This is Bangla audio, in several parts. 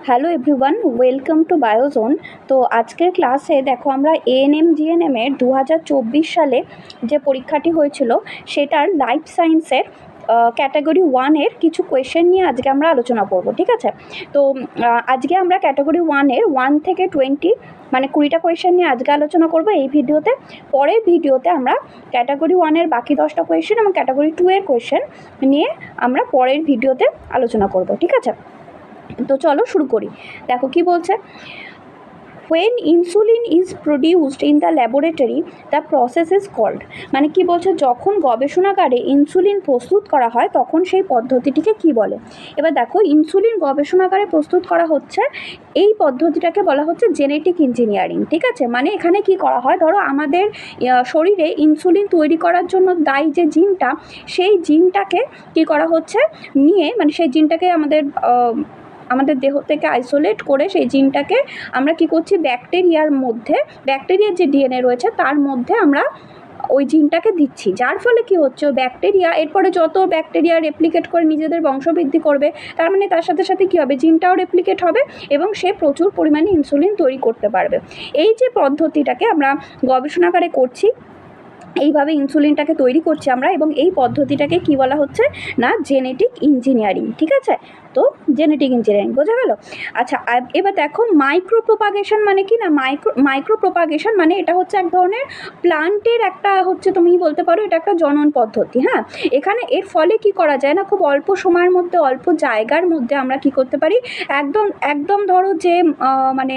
Hello everyone, welcome to Biozone. তো আজকের ক্লাসে দেখো আমরা এএনএম জিএনএম এর 2024 সালে যে পরীক্ষাটি হয়েছিল সেটার লাইফ সায়েন্সের ক্যাটাগরি 1-এর কিছু কোয়েশ্চেন নিয়ে আজকে আমরা আলোচনা করব, ঠিক আছে? তো আজকে আমরা ক্যাটাগরি 1-এর 1 থেকে 20 মানে 20টা কোয়েশ্চেন নিয়ে আজকে আলোচনা করব এই ভিডিওতে। পরের ভিডিওতে আমরা ক্যাটাগরি 1-এর বাকি 10টা কোয়েশ্চেন এবং ক্যাটাগরি 2-এর কোয়েশ্চেন নিয়ে আমরা পরের ভিডিওতে আলোচনা করব, ঠিক আছে? তো চলো শুরু করি। দেখো কি বলছে, when insulin is produced in the laboratory the process is called, মানে কি বলছে, যখন গবেষণাগারে ইনসুলিন প্রস্তুত করা হয় তখন সেই পদ্ধতিটিকে কি বলে। এবার দেখো, ইনসুলিন গবেষণাগারে প্রস্তুত করা হচ্ছে, এই পদ্ধতিটাকে বলা হচ্ছে জেনেটিক ইঞ্জিনিয়ারিং, ঠিক আছে? মানে এখানে কি করা হয়, ধরো আমাদের শরীরে ইনসুলিন তৈরি করার জন্য দায়ী যে জিনটা, সেই জিনটাকে কি করা হচ্ছে নিয়ে, মানে সেই জিনটাকে আমাদের দেহ থেকে আইসোলেট করে সেই জিনটাকে আমরা কি করছি, ব্যাকটেরিয়ার যে ডিএনএ রয়েছে তার মধ্যে আমরা ওই জিনটাকে দিচ্ছি, যার ফলে কি হচ্ছে, ওই ব্যাকটেরিয়া এরপরে যত ব্যাকটেরিয়া রেপ্লিকেট করে নিজেদের বংশবৃদ্ধি করবে, তার মানে তার সাথে সাথে কী হবে, জিনটাও রেপ্লিকেট হবে এবং সে প্রচুর পরিমাণে ইনসুলিন তৈরি করতে পারবে। এই যে পদ্ধতিটাকে আমরা গবেষণাগারে করছি, এইভাবে ইনসুলিনটাকে তৈরি করছি আমরা, এবং এই পদ্ধতিটাকে কি বলা হচ্ছে না, জেনেটিক ইঞ্জিনিয়ারিং, ঠিক আছে? তো জেনেটিক ইঞ্জিনিয়ারিং বোঝা গেল। আচ্ছা, এবার দেখো মাইক্রো প্রোপাগেশন মানে কি না, মাইক্রো প্রোপাগেশন মানে এটা হচ্ছে এক ধরনের প্লান্টের একটা হচ্ছে, তুমি বলতে পারো এটা একটা জনন পদ্ধতি। হ্যাঁ, এখানে এর ফলে কি করা যায় না, খুব অল্প সময়ের মধ্যে অল্প জায়গার মধ্যে আমরা কি করতে পারি, একদম ধরো যে মানে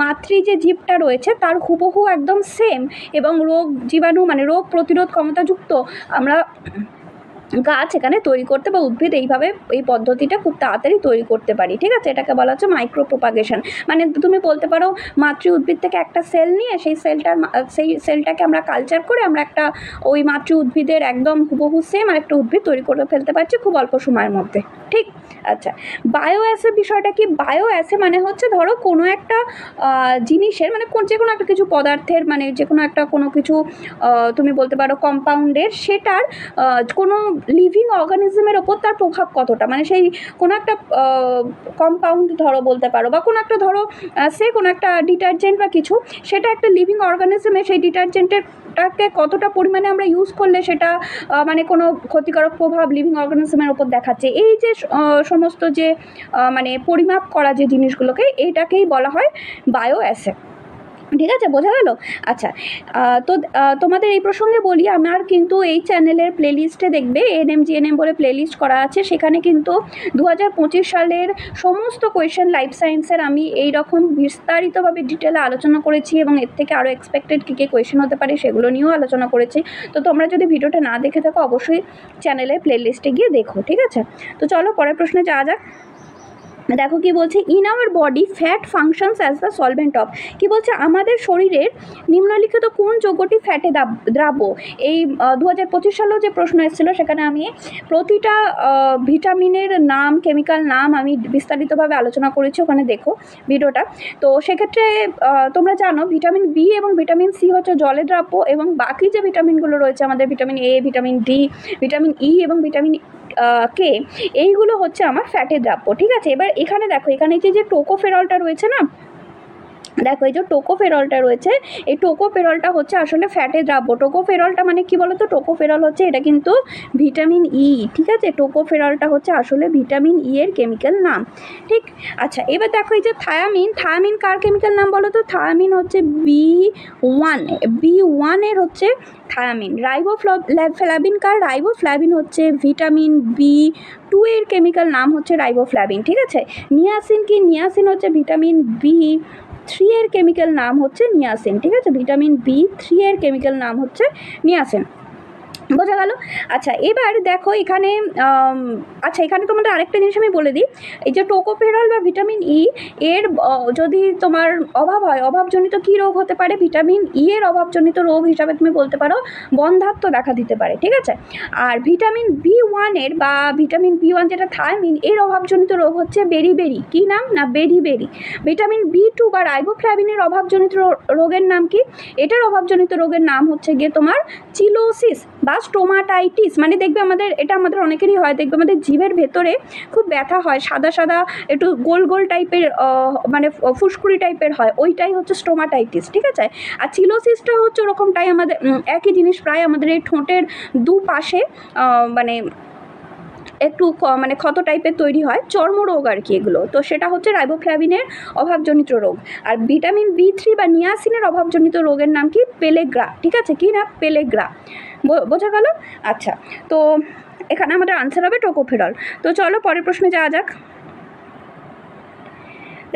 মাতৃ যে জীবটা রয়েছে তার হুবহু একদম সেম এবং রোগ জীবাণু মানে রোগ প্রতিরোধ ক্ষমতাযুক্ত আমরা গাছ এখানে তৈরি করতে বা উদ্ভিদ এইভাবে এই পদ্ধতিটা খুব তাড়াতাড়ি তৈরি করতে পারি, ঠিক আছে? এটাকে বলা হচ্ছে মাইক্রো প্রোপাগেশন। মানে তুমি বলতে পারো মাতৃ উদ্ভিদ থেকে একটা সেল নিয়ে সেই সেলটাকে আমরা কালচার করে আমরা একটা ওই মাতৃ উদ্ভিদের একদম হুবহু সেম আর একটা উদ্ভিদ তৈরি করে ফেলতে পারছি খুব অল্প সময়ের মধ্যে, ঠিক? আচ্ছা, বায়ো অ্যাসে বিষয়টা কি, বায়ো অ্যাসে মানে হচ্ছে ধরো কোনো একটা জিনিসের মানে যে কোনো একটা কিছু পদার্থের, মানে যে কোনো একটা কোনো কিছু তুমি বলতে পারো কম্পাউন্ডের, সেটার কোনো লিভিং অর্গানিজমের ওপর তার প্রভাব কতটা, মানে সেই কোনো একটা কম্পাউন্ড ধরো বলতে পারো, বা কোনো একটা ধরো কোনো একটা ডিটারজেন্ট বা কিছু, সেটা একটা লিভিং অর্গানিজমে সেই ডিটারজেন্টেরটাকে কতটা পরিমাণে আমরা ইউজ করলে সেটা মানে কোনো ক্ষতিকারক প্রভাব লিভিং অর্গানিজমের ওপর দেখাচ্ছে। এই যে সমস্ত যে মানে পরিমাপ করা যে জিনিসগুলোকে, এইটাকেই বলা হয় বায়ো অ্যাসে, ঠিক আছে? বোঝা গেল। আচ্ছা, তো তোমাদের এই প্রসঙ্গে বলি, আমার কিন্তু এই চ্যানেলের প্লেলিস্টে দেখবে এএনএম জিএনএম বলে প্লেলিস্ট করা আছে, সেখানে কিন্তু 2025 সালের সমস্ত কোয়েশ্চেন লাইফ সায়েন্সের আমি এই রকম বিস্তারিতভাবে ডিটেলে আলোচনা করেছি, এবং এর থেকে আরও এক্সপেক্টেড কী কী কোয়েশ্চেন হতে পারে সেগুলো নিয়েও আলোচনা করেছি। তো তোমরা যদি ভিডিওটা না দেখে থাকো অবশ্যই চ্যানেলের প্লেলিস্টে গিয়ে দেখো, ঠিক আছে? তো চলো পরের প্রশ্নে যাওয়া যাক। দেখো কি বলছে, in our body fat functions as the solvent of, কি বলছে, আমাদের শরীরের নিম্নলিখিত কোন যৌগটি ফ্যাটে দ্রাব্য। এই 2025 সালেও যে প্রশ্ন এসেছিলো সেখানে আমি প্রতিটা ভিটামিনের নাম, কেমিক্যাল নাম আমি বিস্তারিতভাবে আলোচনা করেছি, ওখানে দেখো ভিডিওটা। তো সেক্ষেত্রে তোমরা জানো ভিটামিন বি এবং ভিটামিন সি হচ্ছে জলে দ্রাব্য, এবং বাকি যে ভিটামিনগুলো রয়েছে আমাদের vitamin A, vitamin D, vitamin E এবং ভিটামিন কে, এইগুলো হচ্ছে আমার ফ্যাটের দ্রাব্য, ঠিক আছে? এবার এখানে দেখো, এখানে যে টোকোফেরলটা রয়েছে না, দেখো এই যে টোকোফেরলটা রয়েছে, এই টোকোফেরলটা হচ্ছে আসলে ফ্যাটের দ্রাব্য। টোকোফেরলটা মানে কি বলো তো, টোকোফেরল হচ্ছে এটা কিন্তু ভিটামিন ই, ঠিক আছে? টোকোফেরলটা হচ্ছে আসলে ভিটামিন ই এর কেমিক্যাল নাম, ঠিক? আচ্ছা, এবার দেখো এই যে থায়ামিন কার কেমিক্যাল নাম বলো তো? থায়ামিন হচ্ছে বি1 এর হচ্ছে থায়ামিন। রাইবোফ্লাভিন কার? রাইবোফ্লাভিন হচ্ছে ভিটামিন বি2 এর কেমিক্যাল নাম হচ্ছে রাইবোফ্লাভিন, ঠিক আছে? নিয়াসিন কি? নিয়াসিন হচ্ছে ভিটামিন বি3 এর কেমিক্যাল নাম হচ্ছে নিয়াসিন, ঠিক আছে? ভিটামিন বি3 এর কেমিক্যাল নাম হচ্ছে নিয়াসিন, বোঝা গেল। আচ্ছা, এবার দেখো এখানে এখানে তোমাদের আরেকটা জিনিস আমি বলে দিই, এই যে টোকোফেরল বা ভিটামিন ই এর যদি তোমার অভাব হয়, অভাবজনিত কী রোগ হতে পারে, ভিটামিন ই এর অভাবজনিত রোগ হিসাবে তুমি বলতে পারো বন্ধ্যাত্ব দেখা দিতে পারে, ঠিক আছে? আর ভিটামিন বি1 এর বা ভিটামিন বি1 যেটা থায়ামিন, এর অভাবজনিত রোগ হচ্ছে বেরিবেরি, কী নাম না, বেরিবেরি। ভিটামিন বি2 বা রাইবোফ্লাভিনের অভাবজনিত রোগের নাম কি? এটার অভাবজনিত রোগের নাম হচ্ছে গিয়ে তোমার চিলোসিস বা স্টোমাটাইটিস, মানে দেখবে আমাদের এটা আমাদের অনেকেরই হয়, দেখবে আমাদের জিভের ভেতরে খুব ব্যথা হয়, সাদা সাদা একটু গোল গোল টাইপের মানে ফুসকুড়ি টাইপের হয়, ওইটাই হচ্ছে স্টোমাটাইটিস, ঠিক আছে। আর চিলোসিসটা হচ্ছে ওরকমটাই, আমাদের একই জিনিস প্রায়, আমাদের এই ঠোঁটের দুপাশে মানে একটু মানে ক্ষত টাইপের তৈরি হয়, চর্মরোগ আর কি এগুলো। তো সেটা হচ্ছে রাইবোফ্ল্যাভিনের অভাবজনিত রোগ। আর ভিটামিন B3 বা নিয়াসিনের অভাবজনিত রোগের নাম কি? পেলেগ্রা, ঠিক আছে, কি না? পেলেগ্রা, বোঝা গেল? আচ্ছা, তো এখানে আমাদের আনসার হবে টোকোফেরল। তো চলো পরের প্রশ্নে যাওয়া যাক।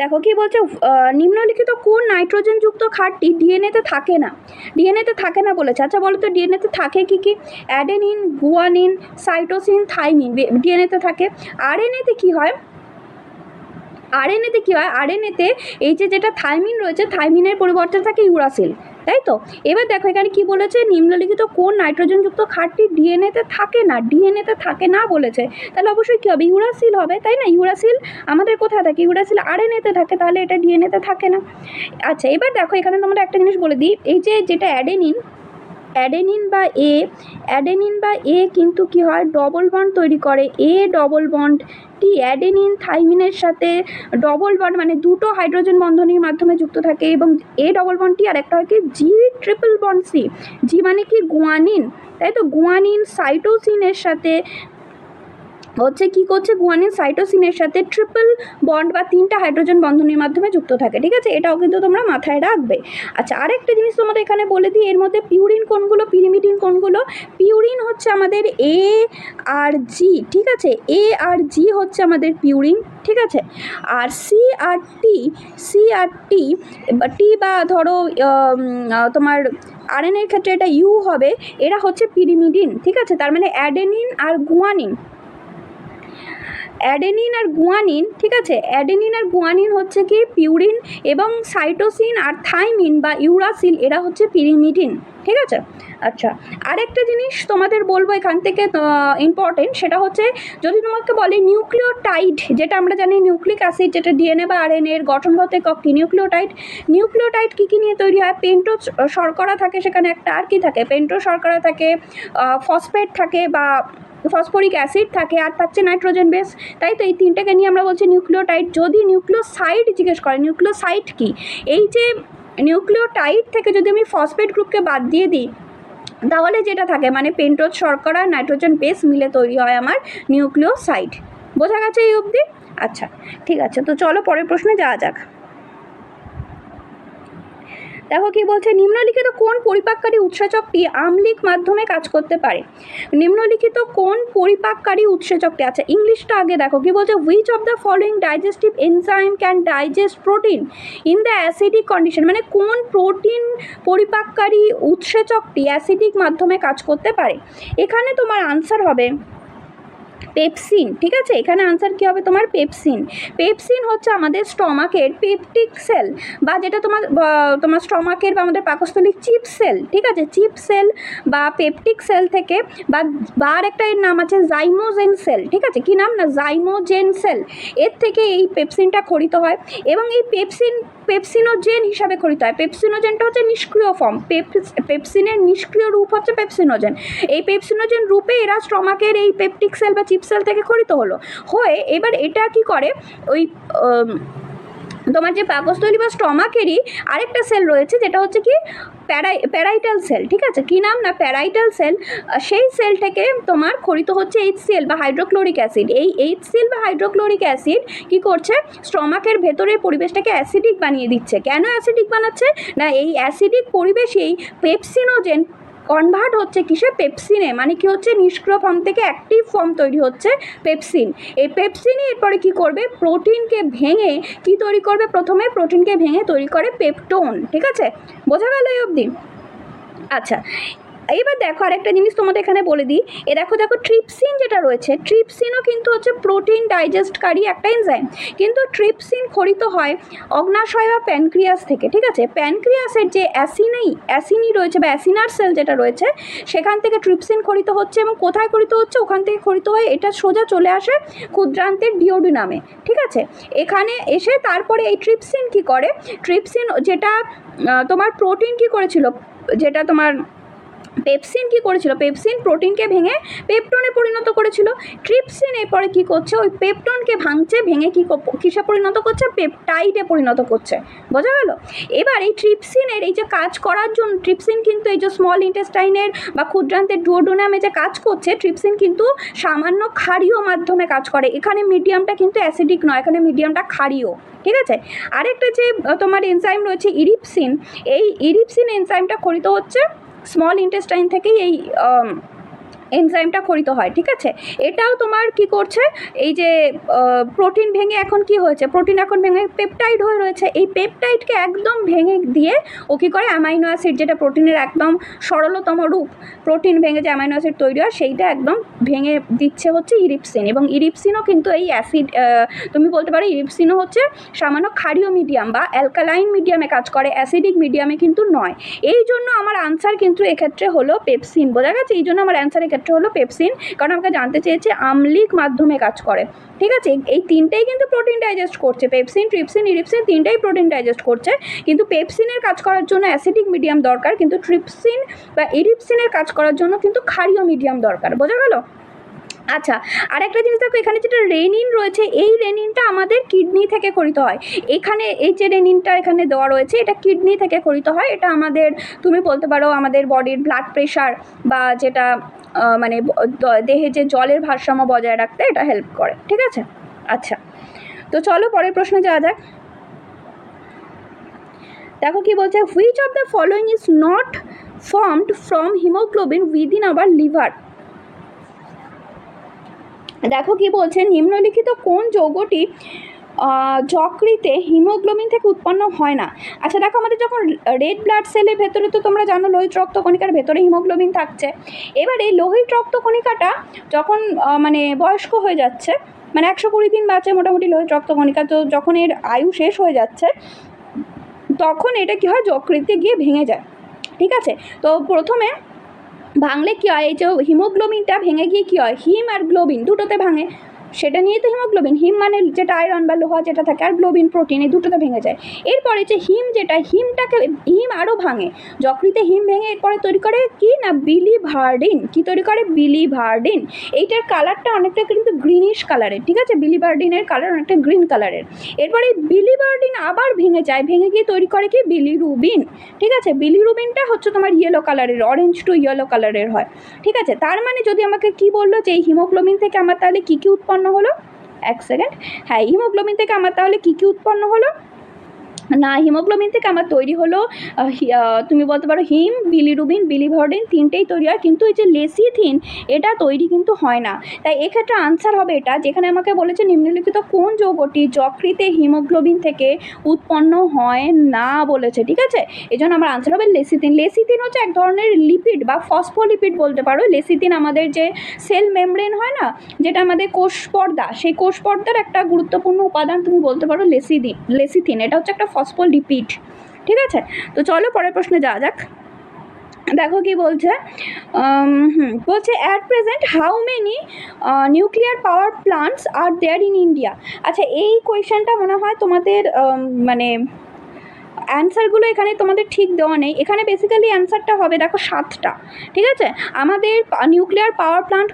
দেখো কি বলছে, নিম্নলিখিত কোন নাইট্রোজেনযুক্ত ক্ষারটি ডিএনএতে থাকে না? ডিএনএতে থাকে না বলেছে। আচ্ছা বলো তো ডিএনএতে থাকে কি কি? অ্যাডেনিন, গুয়ানিন, সাইটোসিন, থাইমিন ডিএনএতে থাকে। আরএনএতে কি হয়? আরএনএতে কি হয়? আরএনএতে এই যেটা থাইমিন রয়েছে, থাইমিনের পরিবর্তে থাকে ইউরাসিল, তাই তো। এবার দেখো এখানে কি বলেছে, নিম্নলিখিত কোন নাইট্রোজেনযুক্ত ক্ষারটি ডিএনএতে থাকে না? ডিএনএতে থাকে না বলেছে, তাহলে অবশ্যই কী হবে? ইউরাসিল হবে, তাই না? ইউরাসিল আমাদের কোথায় থাকে? ইউরাসিল আরএনএতে থাকে, তাহলে এটা ডিএনএতে থাকে না। আচ্ছা এবার দেখো এখানে তোমরা একটা জিনিস বলে দিই, এই যেটা অ্যাডেনিন বা এ কিন্তু কি হয়? ডবল বন্ড তৈরি করে। এ ডবল বন্ড টি অ্যাডেনিন থাইমিনের সাথে ডবল বন্ড, মানে দুটো হাইড্রোজেন বন্ধনীর মাধ্যমে যুক্ত থাকে, এবং এ ডবল বন্ড টি আর একটা হয় কি? জি ট্রিপল বন্ড সি। জি মানে কি? গুয়ানিন, তাই তো। গুয়ানিন সাইটোসিনের সাথে হচ্ছে কি করছে? গুয়ানিন সাইটোসিনের সাথে ট্রিপল বন্ড বা তিনটা হাইড্রোজেন বন্ধনের মাধ্যমে যুক্ত থাকে, ঠিক আছে। এটাও কিন্তু তোমরা মাথায় রাখবে। আচ্ছা আরেকটা জিনিস তোমাদের এখানে বলে দিই, এর মধ্যে পিউরিন কোনগুলো, পিরিমিডিন কোনগুলো? পিউরিন হচ্ছে আমাদের এ আর জি, ঠিক আছে। এ আর জি হচ্ছে আমাদের পিউরিন, ঠিক আছে। আর সি আর টি বা ধরো তোমার আরএনএর ক্ষেত্রে এটা ইউ হবে, এরা হচ্ছে পিরিমিডিন, ঠিক আছে। তার মানে অ্যাডেনিন আর গুয়ানিন, ঠিক আছে। অ্যাডেনিন আর গুয়ানিন হচ্ছে কি? পিউরিন, এবং সাইটোসিন আর থাইমিন বা ইউরাসিল এরা হচ্ছে পিরিমিডিন, ঠিক আছে। আচ্ছা আরেকটা জিনিস তোমাদের বলবো এখান থেকে ইম্পর্টেন্ট, সেটা হচ্ছে যদি তোমাকে বলে নিউক্লিওটাইড, যেটা আমরা জানি নিউক্লিক অ্যাসিড, যেটা ডিএনএ বা আরএনএ এর গঠনগত একক কি? নিউক্লিওটাইড কী কী নিয়ে তৈরি হয়? পেন্টো শর্করা থাকে সেখানে একটা, আর কি থাকে? পেন্টো শর্করা থাকে, ফসফেট থাকে বা ফসফরিক অ্যাসিড থাকে, আর থাকছে নাইট্রোজেন বেস, তাই তো। এই তিনটাকে নিয়ে আমরা বলছি নিউক্লিওটাইড। যদি নিউক্লিওসাইড জিজ্ঞেস করে, নিউক্লিওসাইড কি? এই যে নিউক্লিওটাইড থেকে যদি আমি ফসফেট গ্রুপকে বাদ দিয়ে দিই, তাহলে যেটা থাকে মানে পেন্টোজ শর্করা নাইট্রোজেন বেস মিলে তৈরি হয় আমার নিউক্লিওসাইড। বোঝা গেছে এই অবধি? আচ্ছা ঠিক আছে, তো চলো পরের প্রশ্নে যাওয়া যাক। দেখো কি বলছে, নিম্নলিখিত কোন পরিপাককারী উৎসেচকটি আম্লিক মাধ্যমে কাজ করতে পারে? নিম্নলিখিত কোন পরিপাককারী উৎসেচকটি, আচ্ছা ইংলিশটা আগে দেখো কি বলছে, which of the following digestive enzyme can digest protein in the acidic condition, মানে কোন প্রোটিন পরিপাককারী উৎসেচকটি অ্যাসিডিক মাধ্যমে কাজ করতে পারে? এখানে তোমার আনসার হবে পেপসিন, ঠিক আছে। এখানে আনসার কী হবে তোমার? পেপসিন হচ্ছে আমাদের স্টমাকের পেপটিক সেল, বা যেটা তোমার স্টমাকের বা আমাদের পাকস্থলীর চিপ সেল, ঠিক আছে। চিপ সেল বা পেপটিক সেল থেকে, বা আর একটা এর নাম আছে জাইমোজেন সেল, ঠিক আছে। কি নাম? না জাইমোজেন সেল। এর থেকে এই পেপসিনটা খরিত হয়, এবং এই পেপসিনোজেন হিসাবে খরিত হয়। পেপসিনোজেনটা হচ্ছে নিষ্ক্রিয় ফর্ম, পেপসিনের নিষ্ক্রিয় রূপ হচ্ছে পেপসিনোজেন। এই পেপসিনোজেন রূপে এরা স্টমাকের এই পেপটিক সেল বা চিপ সেল থেকে খরিত হয়ে এবার এটা কি করে, ওই তোমার যে পাকস্থলী বা স্টমাকেরই আরেকটা সেল রয়েছে, যেটা হচ্ছে কি প্যারাইটাল সেল, ঠিক আছে। কি নাম? না প্যারাইটাল সেল। সেই সেল থেকে তোমার খরিত হচ্ছে HCl বা হাইড্রোক্লোরিক অ্যাসিড। এই HCl বা হাইড্রোক্লোরিক অ্যাসিড কি করছে? স্টমাকের ভেতরের পরিবেশটাকে অ্যাসিডিক বানিয়ে দিচ্ছে। কেন অ্যাসিডিক বানাচ্ছে? না এই অ্যাসিডিক পরিবেশেই পেপসিনোজেন কনভার্ট হচ্ছে কিসে? পেপসিনে, মানে কি হচ্ছে? নিষ্ক্রিয় ফর্ম থেকে অ্যাক্টিভ ফর্ম তৈরি হচ্ছে পেপসিন। এই পেপসিনই এরপরে কি করবে? প্রোটিনকে ভেঙে কি তৈরি করবে? প্রথমে প্রোটিনকে ভেঙে তৈরি করে পেপটোন, ঠিক আছে। বোঝা গেল এই অবধি? আচ্ছা এইবার দেখো আরেকটা জিনিস তোমাদের এখানে বলে দিই, দেখো ট্রিপসিন যেটা রয়েছে, ট্রিপসিনও কিন্তু হচ্ছে প্রোটিন ডাইজেস্টকারী একটা এনজাইম, কিন্তু ট্রিপসিন খরিত হয় অগ্নাশয় বা প্যানক্রিয়াস থেকে, ঠিক আছে। প্যানক্রিয়াসের যে অ্যাসিনি রয়েছে বা অ্যাসিনার সেল যেটা রয়েছে, সেখান থেকে ট্রিপসিন খরিত হচ্ছে, এবং কোথায় খরিত হচ্ছে? ওখান থেকে খরিত হয়ে এটা সোজা চলে আসে ক্ষুদ্রান্তের ডিওডিনামে, ঠিক আছে। এখানে এসে তারপরে এই ট্রিপসিন কি করে? ট্রিপসিন যেটা তোমার প্রোটিন কি করেছিল, যেটা তোমার পেপসিন কী করেছিল, পেপসিন প্রোটিনকে ভেঙে পেপটনে পরিণত করেছিল। ট্রিপসিন এরপরে কী করছে, ওই পেপটনকে ভাঙছে, ভেঙে কিসে পরিণত করছে, পেপটাইডে পরিণত করছে। বোঝা গেল? এবার এই ট্রিপসিনের এই যে কাজ করার জন্য, ট্রিপসিন কিন্তু এই যে স্মল ইন্টেস্টাইনের বা ক্ষুদ্রান্তের ডুওডেনামে যে কাজ করছে, ট্রিপসিন কিন্তু সামান্য ক্ষারীয় মাধ্যমে কাজ করে। এখানে মিডিয়ামটা কিন্তু অ্যাসিডিক নয়, এখানে মিডিয়ামটা ক্ষারীয়। ঠিক আছে? আরেকটা যে তোমার এনজাইম রয়েছে ইরিপসিন, এই ইরিপসিন এনজাইমটা খরিত হচ্ছে স্মল ইন্টেস্টাইন থেকেই এই এনজাইমটা খরিত হয়। ঠিক আছে? এটাও তোমার কি করছে, এই যে প্রোটিন ভেঙে এখন কি হয়েছে, প্রোটিন এখন ভেঙে পেপটাইড হয়ে রয়েছে। এই পেপটাইডকে একদম ভেঙে দিয়ে ও কী করে, অ্যামাইনো অ্যাসিড, যেটা প্রোটিনের একদম সরলতম রূপ, প্রোটিন ভেঙে যে অ্যামাইনো অ্যাসিড তৈরি হয় সেইটা একদম ভেঙে দিচ্ছে হচ্ছে ইরিপসিন। এবং ইরিপসিনও কিন্তু এই অ্যাসিড, তুমি বলতে পারো ইরিপসিনও হচ্ছে সামান্য ক্ষারীয় মিডিয়াম বা অ্যালকালাইন মিডিয়ামে কাজ করে, অ্যাসিডিক মিডিয়ামে কিন্তু নয়। এই জন্য আমার আনসার কিন্তু এক্ষেত্রে হলো পেপসিন। বোঝা গেছে? এই জন্য আমার অ্যান্সার এক্ষেত্রে হলো পেপসিন, কারণ আমাকে জানতে চেয়েছে আম্লিক মাধ্যমে কাজ করে। ঠিক আছে? এই তিনটেই কিন্তু প্রোটিন ডাইজেস্ট করছে, পেপসিন, ট্রিপসিন, ইরিপসিন তিনটেই প্রোটিন ডাইজেস্ট করছে। কিন্তু পেপসিনের কাজ করার জন্য অ্যাসিডিক মিডিয়াম দরকার, কিন্তু ট্রিপসিন বা ইরিপসিনের কাজ করার জন্য কিন্তু ক্ষারীয় মিডিয়াম দরকার। বোঝা গেল? আচ্ছা, আরেকটা জিনিস দেখো, এখানে যেটা রেনিন রয়েছে, এই রেনিনটা আমাদের কিডনি থেকে খরিত হয়। এখানে এই যে রেনিনটা এখানে দেওয়া রয়েছে, এটা কিডনি থেকে খরিত হয়। এটা আমাদের, তুমি বলতে পারো আমাদের বডির ব্লাড প্রেশার বা যেটা মানে দেহে যে জলের ভারসাম্য বজায় রাখতে এটা হেল্প করে। ঠিক আছে? আচ্ছা, তো চলো পরের প্রশ্নে যাওয়া যাক। দেখো কি বলছে, which of the following is not formed from haemoglobin within hour liver. দেখো কি বলছে, নিম্নলিখিত কোন যৌগটি যকৃতে হিমোগ্লোবিন থেকে উৎপন্ন হয় না। আচ্ছা দেখো, আমাদের যখন রেড ব্লাড সেলের ভেতরে তো তোমরা জানো লোহিত রক্তকণিকার ভেতরে হিমোগ্লোবিন থাকছে। এবার এই লোহিত রক্তকণিকাটা যখন মানে বয়স্ক হয়ে যাচ্ছে, মানে 120 দিন বাঁচে মোটামুটি লোহিত রক্তকণিকা, তো যখন এর আয়ু শেষ হয়ে যাচ্ছে তখন এটা কী হয়, যকৃতে গিয়ে ভেঙে যায়। ঠিক আছে? তো প্রথমে ভাঙলে কী হয়, এই যে হিমোগ্লোবিনটা ভেঙে গিয়ে কী হয়, হিম আর গ্লোবিন দুটোতে ভাঙে। সেটা নিয়ে তো হিমোগ্লোবিন, হিম মানে যেটা আয়রন বা লোহা যেটা থাকে, আর গ্লোবিন প্রোটিন, এই দুটোতে ভেঙে যায়। এরপরে যে হিম, যেটা হিমটাকে হিম আরও ভাঙে, যকৃতে হিম ভেঙে এরপরে তৈরি করে কি না, বিলিভার্ডিন। কি তৈরি করে? বিলিভার্ডিন। এইটার কালারটা অনেকটা কিন্তু গ্রিনিশ কালারের। ঠিক আছে? বিলিভার্ডিনের কালার অনেকটা গ্রিন কালারের। এরপরে বিলিভার্ডিন আবার ভেঙে যায়, ভেঙে গিয়ে তৈরি করে কি, বিলিরুবিন। ঠিক আছে? বিলিরুবিনটা হচ্ছে তোমার ইয়েলো কালারের, অরেঞ্জ টু ইয়েলো কালারের হয়। ঠিক আছে? তার মানে যদি আমাকে কি বললো যে এই হিমোগ্লোবিন থেকে আমার তাহলে কী কী উৎপন্ন হলো, এক সেকেন্ড, হ্যাঁ, হিমোগ্লোবিন থেকে আমার তাহলে কী কী উৎপন্ন হলো না, হিমোগ্লোবিন থেকে আমার তৈরি হলো তুমি বলতে পারো হিম, বিলিরুবিন, বিলিভার্ডিন তিনটেই তৈরি হয়, কিন্তু এই যে লেসিথিন এটা তৈরি কিন্তু হয় না। তাই এক্ষেত্রে আনসার হবে এটা, যেখানে আমাকে বলেছে নিম্নলিখিত কোন যৌগটি যকৃতে হিমোগ্লোবিন থেকে উৎপন্ন হয় না বলেছে। ঠিক আছে? এই জন্য আমার আনসার হবে লেসিথিন। লেসিথিন হচ্ছে এক ধরনের লিপিড বা ফসফোলিপিড বলতে পারো। লেসিথিন আমাদের যে সেল মেমব্রেন হয় না, যেটা আমাদের কোষ পর্দা, সেই কোষ পর্দার একটা গুরুত্বপূর্ণ উপাদান তুমি বলতে পারো লেসিথিন। এটা হচ্ছে একটা ফসফোলিপিড। ঠিক আছে? তো চলো পরের প্রশ্নে যাওয়া যাক। দেখো কি বলছে, বলছে at present how many nuclear power plants are there in India. আচ্ছা, এই কোয়েশ্চেনটা মনে হয় তোমাদের মানে অ্যান্সারগুলো এখানে তোমাদের ঠিক দেওয়া নেই। এখানে বেসিক্যালি অ্যান্সারটা হবে দেখো 7টা। ঠিক আছে? আমাদের নিউক্লিয়ার পাওয়ার প্লান্ট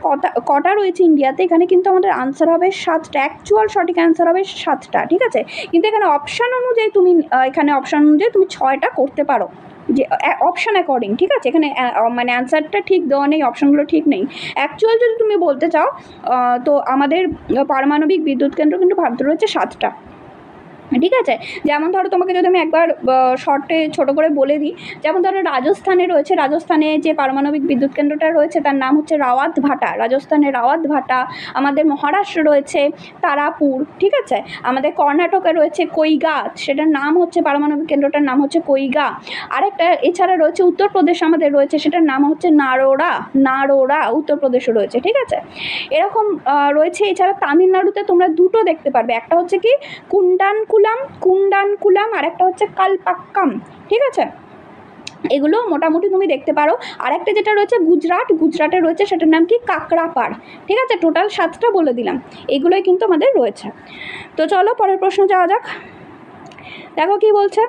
কটা রয়েছে ইন্ডিয়াতে, এখানে কিন্তু আমাদের আনসার হবে 7টা। অ্যাকচুয়াল সঠিক অ্যান্সার হবে 7টা। ঠিক আছে? কিন্তু এখানে অপশান অনুযায়ী তুমি এখানে অপশান অনুযায়ী তুমি 6টা করতে পারো, যে অপশান অ্যাকর্ডিং। ঠিক আছে? এখানে মানে অ্যান্সারটা ঠিক দেওয়া নেই, অপশানগুলো ঠিক নেই। অ্যাকচুয়াল যদি তুমি বলতে চাও তো আমাদের পারমাণবিক বিদ্যুৎ কেন্দ্র কিন্তু ভারতে রয়েছে 7টা। ঠিক আছে? যেমন ধরো তোমাকে যদি আমি একবার শর্টে ছোটো করে বলে দিই, যেমন ধরো রাজস্থানে রয়েছে, রাজস্থানে যে পারমাণবিক বিদ্যুৎ কেন্দ্রটা রয়েছে তার নাম হচ্ছে রাওয়াত ভাটা, রাজস্থানের রাওয়াত ভাটা। আমাদের মহারাষ্ট্রে রয়েছে তারাপুর। ঠিক আছে? আমাদের কর্ণাটকে রয়েছে কৈগাত, সেটার নাম হচ্ছে, পারমাণবিক কেন্দ্রটার নাম হচ্ছে কৈগা। আরেকটা এছাড়া রয়েছে উত্তরপ্রদেশ আমাদের রয়েছে, সেটার নাম হচ্ছে নারোরা, উত্তরপ্রদেশে রয়েছে। ঠিক আছে? এরকম রয়েছে। এছাড়া তামিলনাড়ুতে তোমরা দুটো দেখতে পারবে, একটা হচ্ছে কি কুন্ডানকুলাম আর একটা হচ্ছে কালপাক্কাম। ঠিক আছে? এগুলো মোটামুটি তুমি দেখতে পারো। আর একটা যেটা রয়েছে গুজরাটে রয়েছে, সেটার নাম কি, কাকড়াপাড়। ঠিক আছে? টোটাল 7টা বলে দিলাম, এগুলোই কিন্তু আমাদের রয়েছে। তো চলো পরের প্রশ্ন যাওয়া যাক। দেখো কি বলছে,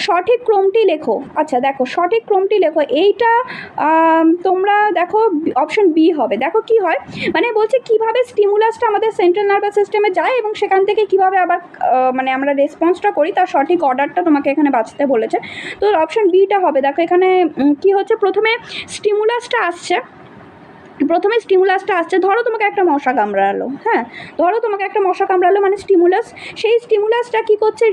সঠিক ক্রমটি লেখো। আচ্ছা দেখো, সঠিক ক্রমটি লেখো, এইটা তোমরা দেখো অপশন বি হবে। দেখো কি হয়, মানে বলছে কিভাবে স্টিমুলাসটা আমাদের সেন্ট্রাল নার্ভাস সিস্টেমে যায় এবং সেখান থেকে কিভাবে আবার মানে আমরা রেসপন্সটা করি, তার সঠিক অর্ডারটা তোমাকে এখানে বাঁচতে বলেছে। তো অপশন বিটা হবে। দেখো এখানে কি হচ্ছে, প্রথমে স্টিমুলাসটা আসছে, ধরো তোমাকে একটা মশা কামড়ালো, হ্যাঁ, ধরো তোমাকে একটা মশা কামড়ালো মানে স্টিমুলাস। সেই স্টিমুলাসটা কী করছে,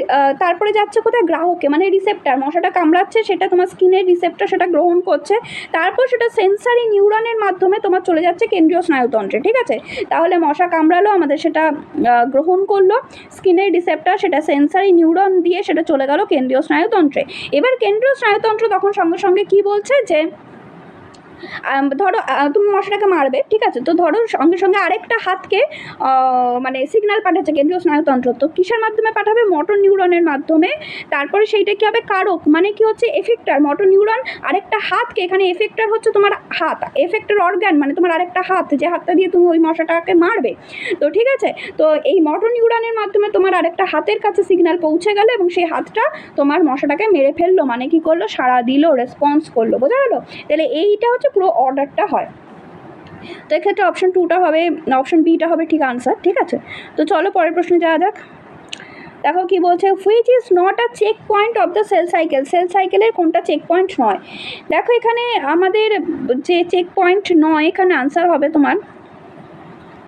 তারপরে যাচ্ছে কোথায়, গ্রাহকে, মানে রিসেপ্টার, মশাটা কামড়াচ্ছে সেটা তোমার স্কিনের রিসেপ্টার সেটা গ্রহণ করছে, তারপর সেটা সেন্সারি নিউরনের মাধ্যমে তোমার চলে যাচ্ছে কেন্দ্রীয় স্নায়ুতন্ত্রে। ঠিক আছে, তাহলে মশা কামড়ালো, আমাদের সেটা গ্রহণ করলো স্কিনের রিসেপ্টার, সেটা সেন্সারি নিউরন দিয়ে সেটা চলে গেল কেন্দ্রীয় স্নায়ুতন্ত্রে। এবার কেন্দ্রীয় স্নায়ুতন্ত্র তখন সঙ্গে সঙ্গে কী বলছে যে ধরো তুমি মশাটাকে মারবে, ঠিক আছে, তো ধরো সঙ্গে সঙ্গে আরেকটা হাতকে মানে সিগন্যাল পাঠাচ্ছে কেন্দ্রীয় স্নায়ুতন্ত্র, তো কিসের মাধ্যমে পাঠাবে, মোটর নিউরনের মাধ্যমে। তারপরে সেইটা কী হবে, কারক, মানে কি হচ্ছে এফেক্টার, মোটর নিউরন আরেকটা হাতকে, এখানে এফেক্টার হচ্ছে তোমার হাত, এফেক্টার অর্গান মানে তোমার আরেকটা হাত, যে হাতটা দিয়ে তুমি ওই মশাটাকে মারবে। তো ঠিক আছে, তো এই মোটর নিউরনের মাধ্যমে তোমার আরেকটা হাতের কাছে সিগন্যাল পৌঁছে গেল এবং সেই হাতটা তোমার মশাটাকে মেরে ফেললো, মানে কি করলো, সাড়া দিল, রেসপন্স করলো। বোঝা গেলো? তাহলে এইটা হচ্ছে পুরো অর্ডারটা হয়। তো এক্ষেত্রে অপশন টুটা হবে, অপশন বিটা হবে ঠিক আনসার। ঠিক আছে, তো চলো পরের প্রশ্নে যাওয়া যাক। দেখো কি বলছে, which is not a checkpoint of the cell cycle, cell সাইকেলের কোনটা চেক পয়েন্ট নয়। দেখো এখানে আমাদের যে চেক পয়েন্ট নয়, এখানে আনসার হবে তোমার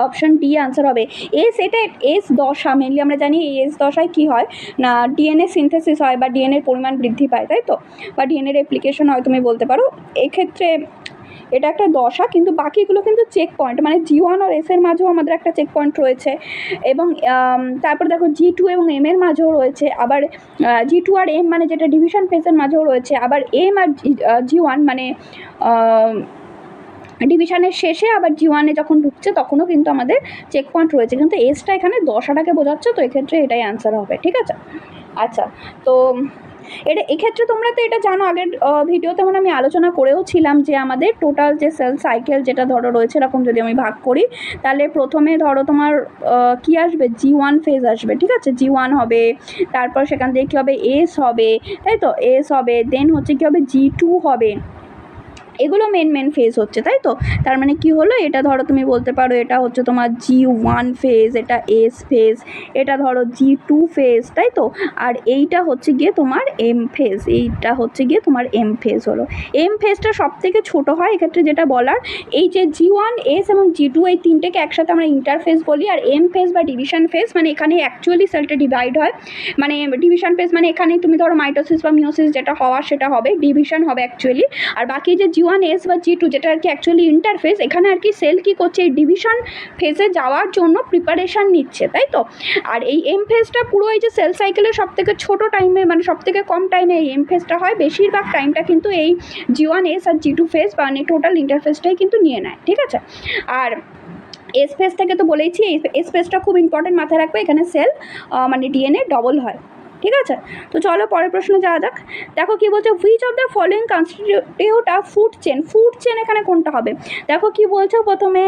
অপশন ডি আনসার হবে এস। এটা এস দশা, মেনলি আমরা জানি এস দশায় কী হয় না, ডিএনএ সিনথেসিস হয় বা ডিএনএর পরিমাণ বৃদ্ধি পায়, তাই তো, বা ডিএনএর অ্যাপ্লিকেশন হয় তুমি বলতে পারো। এক্ষেত্রে এটা একটা দশা, কিন্তু বাকিগুলো কিন্তু চেক পয়েন্ট, মানে G1 আর এস এর মাঝেও আমাদের একটা চেক পয়েন্ট রয়েছে, এবং তারপর দেখো G2 এবং এম এর মাঝেও রয়েছে, আবার G2 আর এম মানে যেটা ডিভিশন ফেজের মাঝেও রয়েছে, আবার এম আর G1 মানে ডিভিশনের শেষে আবার G1 যখন ঢুকছে তখনও কিন্তু আমাদের চেক পয়েন্ট রয়েছে, কিন্তু এসটা এখানে দশাটাকে বোঝাচ্ছে, তো এক্ষেত্রে এটাই অ্যান্সার হবে। ঠিক আছে, আচ্ছা, তো এক্ষেত্রে তোমরা তো এটা জানো, আগের ভিডিওতে মানে আমি আলোচনা করেও ছিলাম যে আমাদের টোটাল যে সেল সাইকেল যেটা ধরো রয়েছে, এরকম যদি আমি ভাগ করি, তাহলে প্রথমে ধরো তোমার কী আসবে, G1 ফেজ আসবে। ঠিক আছে, G1 হবে, তারপর সেখান থেকে কী হবে, এস হবে, তাই তো, এস হবে, দেন হচ্ছে কী হবে, G2 হবে। এগুলো মেন ফেজ হচ্ছে, তাই তো, তার মানে কি হলো, এটা ধরো তুমি বলতে পারো এটা হচ্ছে তোমার G1 ফেজ, এটা এস ফেজ, এটা ধরো G2 ফেজ, তাই তো, আর এইটা হচ্ছে গিয়ে তোমার এম ফেজ, এইটা হচ্ছে গিয়ে তোমার এম ফেজ হলো। এম ফেজটা সব থেকে ছোটো হয় এক্ষেত্রে, যেটা বলার এই যে G1 এস এবং G2 এই তিনটেকে একসাথে আমরা ইন্টারফেজ বলি, আর এম ফেজ বা ডিভিশন ফেজ মানে এখানে অ্যাকচুয়ালি সেলটা ডিভাইড হয়, মানে ডিভিশন ফেজ মানে এখানে তুমি ধরো মাইটোসিস বা মিওসিস যেটা হওয়া সেটা হবে, ডিভিশন হবে অ্যাকচুয়ালি, আর বাকি যে G1 এস বা G2 যেটা আর কি অ্যাকচুয়ালি ইন্টারফেস, এখানে আর কি সেল কী করছে, এই ডিভিশন ফেজে যাওয়ার জন্য প্রিপারেশান নিচ্ছে, তাই তো। আর এই এম ফেজটা পুরো এই যে সেল সাইকেলের সব থেকে ছোটো টাইমে, মানে সব থেকে কম টাইমে এই এম ফেজটা হয়, বেশিরভাগ টাইমটা কিন্তু এই G1 এস আর G2 ফেজ বা টোটাল ইন্টারফেসটাই কিন্তু নিয়ে নেয়। ঠিক আছে, আর এস ফেজ থেকে তো বলেইছি, এই এস ফেজটা খুব ইম্পর্টেন্ট, মাথায় রাখবে, এখানে সেল মানে ডিএনএ ডবল হয়। ঠিক আছে, তো চলো পরের প্রশ্নে যাওয়া যাক। দেখো কি বলছে, which of the following constitute a food chain, food chain এখানে কোনটা হবে। দেখো কি বলছে, প্রথমে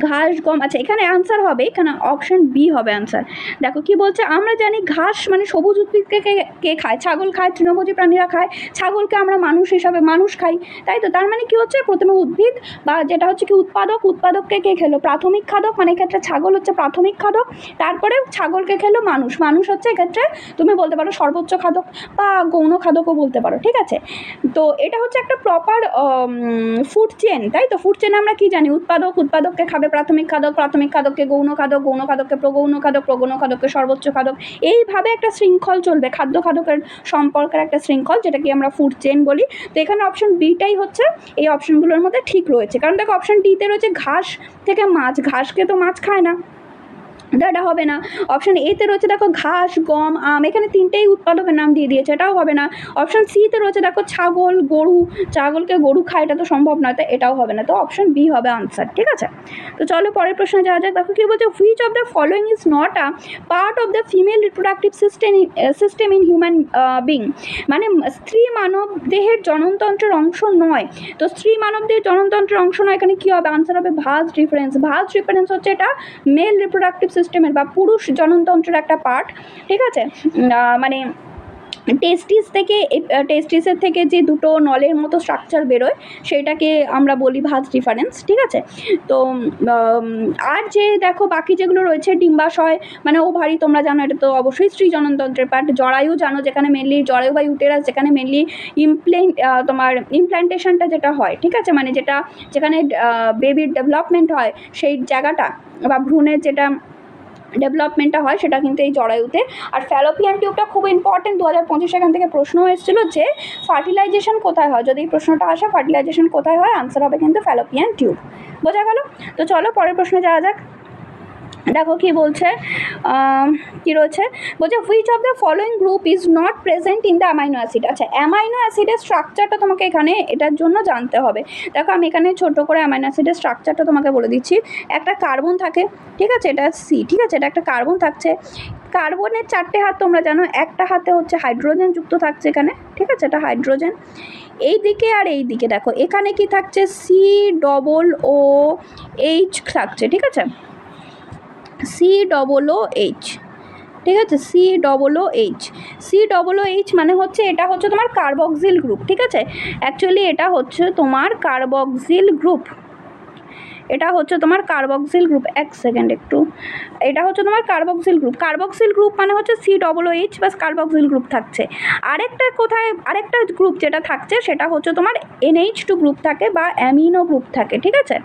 ঘাস, গম, আচ্ছা এখানে অ্যান্সার হবে, এখানে অপশন বি হবে অ্যান্সার। দেখো কি বলছে, আমরা জানি ঘাস মানে সবুজ উদ্ভিদকে কে খায়, ছাগল খায়, তৃণভোজী প্রাণীরা খায়, ছাগলকে আমরা মানুষ হিসাবে মানুষ খাই, তাই তো, তার মানে কি হচ্ছে, প্রথমে উদ্ভিদ বা যেটা হচ্ছে কি উৎপাদককে কে খেলো, প্রাথমিক খাদক, মানে এক্ষেত্রে ছাগল হচ্ছে প্রাথমিক খাদক, তারপরে ছাগলকে খেলো মানুষ হচ্ছে এক্ষেত্রে তুমি বলতে পারো সর্বোচ্চ খাদক বা গৌণ খাদকও বলতে পারো। ঠিক আছে, তো এটা হচ্ছে একটা প্রপার ফুড চেন, তাই তো, ফুড চেনে আমরা কি জানি, উৎপাদককে খাবে প্রাথমিক খাদককে গৌণ খাদককে প্রগৌণ খাদককে সর্বোচ্চ খাদক, এইভাবে একটা শৃঙ্খল চলবে, খাদকের সম্পর্কের একটা শৃঙ্খল, যেটাকে আমরা ফুড চেন বলি। তো এখানে অপশন বিটাই হচ্ছে এই অপশনগুলোর মধ্যে ঠিক রয়েছে, কারণ দেখো অপশন ডিতে রয়েছে ঘাস থেকে মাছ, ঘাসকে তো মাছ খায় না, এটা হবে না। অপশন এতে রয়েছে দেখো ঘাস, গম, আম, এখানে তিনটেই উৎপাদকের নাম দিয়ে দিয়েছে, এটাও হবে না। অপশন সিতে রয়েছে দেখো ছাগল, গরু, ছাগলকে গরু খায়, এটা তো সম্ভব নয়, তো এটাও হবে না, তো অপশন বি হবে আনসার। ঠিক আছে, তো চলো পরের প্রশ্নে যাওয়া যাক। দেখো কী বলছে, which of the following is not a part of the female reproductive system in human being, মানে স্ত্রী মানব দেহের জননতন্ত্রের অংশ নয়, তো স্ত্রী মানব দেহের জননতন্ত্রের অংশ নয়, এখানে কী হবে, আনসার হবে ভাজ ডিফারেন্স। ভাজ ডিফারেন্স হচ্ছে এটা মেল রিপ্রোডাক্টিভ সিস্টেমের বা পুরুষ জননতন্ত্রের একটা পার্ট, ঠিক আছে। মানে টেস্টিসের থেকে যে দুটো নলের মতো স্ট্রাকচার বেরোয় সেটাকে আমরা বলি ভাঁজ ডিফারেন্স, ঠিক আছে। তো আর যে দেখো বাকি যেগুলো রয়েছে ডিম্বাশয় মানে ওভারি, তোমরা জানো এটা তো অবশ্যই স্ত্রী জননতন্ত্রের পার্ট। জরায়ু জানো, যেখানে মেনলি জরায়ু বা ইউটেরাস, যেখানে মেনলি তোমার ইমপ্ল্যান্টেশনটা যেটা হয়, ঠিক আছে, মানে যেখানে বেবির ডেভেলপমেন্ট হয় সেই জায়গাটা বা ভ্রূণের যেটা ডেভেলপমেন্টটা হয় সেটা কিন্তু এই জরায়ুতে। আর ফ্যালোপিয়ান টিউবটা খুব ইম্পর্টেন্ট, 2025 এখান থেকে প্রশ্ন এসেছিল যে ফার্টিলাইজেশন কোথায় হয়, যদি এই প্রশ্নটা আসে ফার্টিলাইজেশন কোথায় হয়, আনসার হবে কিন্তু ফ্যালোপিয়ান টিউব। বোঝা গেল? তো চলো পরের প্রশ্নে যাওয়া যাক। দেখো কি বলছে, কি রয়েছে, বলছে which of the following group is not present in the amino acid. আচ্ছা, অ্যামাইনো অ্যাসিডের স্ট্রাকচারটা তোমাকে এখানে এটার জন্য জানতে হবে। দেখো আমি এখানে ছোট করে অ্যামাইনো অ্যাসিডের স্ট্রাকচারটা তোমাকে বলে দিচ্ছি। একটা কার্বন থাকে, ঠিক আছে, এটা সি, ঠিক আছে, এটা একটা কার্বন থাকছে। কার্বনের 4টে হাত তোমরা জানো, একটা হাতে হচ্ছে হাইড্রোজেন যুক্ত থাকছে এখানে, ঠিক আছে, এটা হাইড্রোজেন। এই দিকে আর এই দিকে দেখো এখানে কি থাকছে, COOH থাকছে, ঠিক আছে, COOH, ঠিক আছে, COOH মানে হচ্ছে এটা হচ্ছে তোমার কার্বক্সিল গ্রুপ, ঠিক আছে। অ্যাকচুয়ালি এটা হচ্ছে তোমার কার্বক্সিল গ্রুপ, এটা হচ্ছে তোমার কার্বক্সিল গ্রুপ। এক সেকেন্ড একটু, এটা হচ্ছে তোমার কার্বক্সিল গ্রুপ মানে হচ্ছে COOH বা কার্বক্সিল গ্রুপ থাকছে। আরেকটা গ্রুপ যেটা থাকছে সেটা হচ্ছে তোমার NH2 গ্রুপ থাকে বা অ্যামিনো গ্রুপ থাকে, ঠিক আছে।